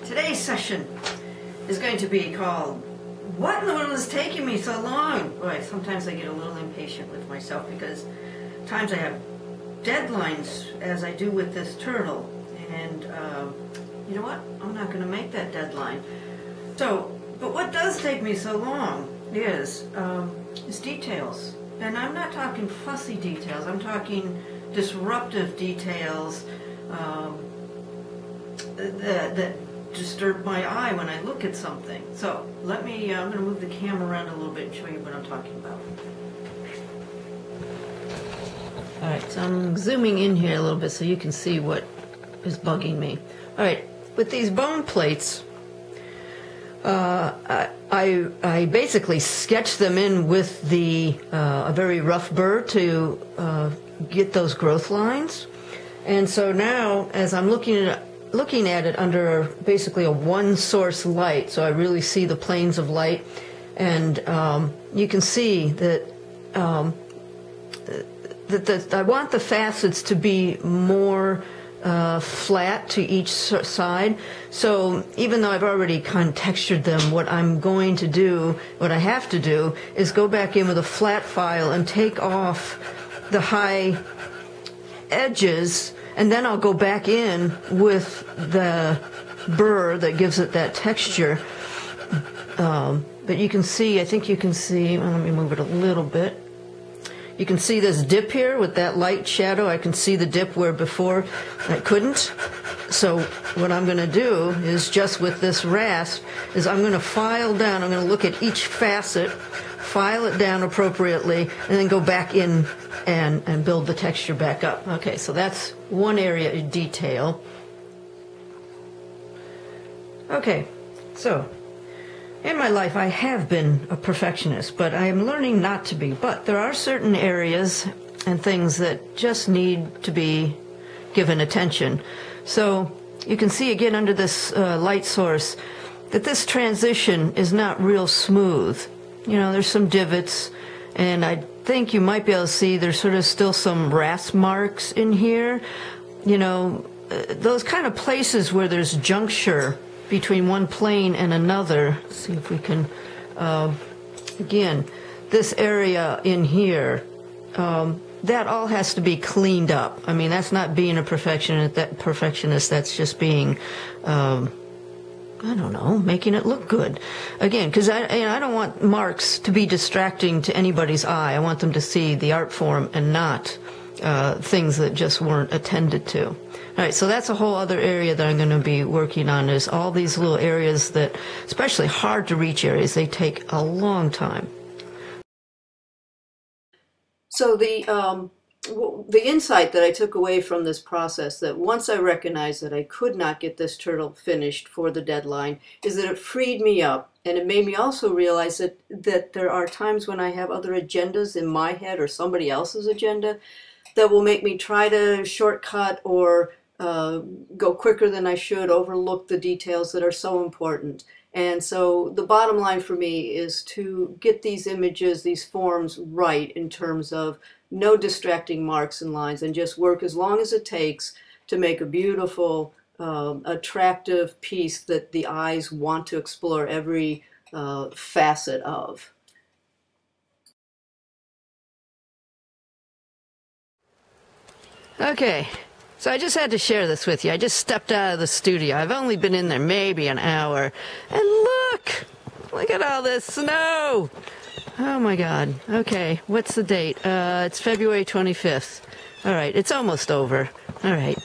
Today's session is going to be called "What in the World is Taking Me So Long?" Boy, sometimes I get a little impatient with myself because times I have deadlines, as I do with this turtle, and you know what? I'm not going to make that deadline. But what does take me so long is details. And I'm not talking fussy details. I'm talking disruptive details that disturb my eye when I look at something. So I'm going to move the camera around a little bit and show you what I'm talking about. All right, so I'm zooming in here a little bit so you can see what is bugging me. All right, with these bone plates, I basically sketched them in with a very rough burr to get those growth lines. And so now, as I'm looking at it under basically a one-source light, so I really see the planes of light, and you can see that I want the facets to be more flat to each side. So even though I've already kind of textured them, what I have to do is go back in with a flat file and take off the high edges, and then I'll go back in with the burr that gives it that texture. But you can see, I think you can see, well, let me move it a little bit. You can see this dip here with that light shadow. I can see the dip where before I couldn't. So what I'm going to do is, just with this rasp, is I'm going to file down. I'm going to look at each facet, file it down appropriately, and then go back in and build the texture back up. Okay, so that's one area of detail. Okay, so in my life, I have been a perfectionist, but I am learning not to be. But there are certain areas and things that just need to be given attention. So you can see again under this light source that this transition is not real smooth. You know, there's some divots, and I think you might be able to see there's sort of still some rasp marks in here. You know, those kind of places where there's juncture between one plane and another. Let's see if we can, again, this area in here, that all has to be cleaned up. I mean, that's not being a perfectionist, that's just being, I don't know, making it look good. Again, because I don't want marks to be distracting to anybody's eye. I want them to see the art form and not things that just weren't attended to. All right, so that's a whole other area that I'm going to be working on, is all these little areas that, especially hard to reach areas, they take a long time. So the insight that I took away from this process, that once I recognized that I could not get this turtle finished for the deadline, is that it freed me up, and it made me also realize that there are times when I have other agendas in my head or somebody else's agenda that will make me try to shortcut or go quicker than I should, overlook the details that are so important. And so the bottom line for me is to get these images, these forms right in terms of no distracting marks and lines, and just work as long as it takes to make a beautiful, attractive piece that the eyes want to explore every facet of. Okay, so I just had to share this with you. I just stepped out of the studio. I've only been in there maybe an hour. And look at all this snow. Oh my God. Okay, what's the date? It's February 25th. All right, it's almost over. All right.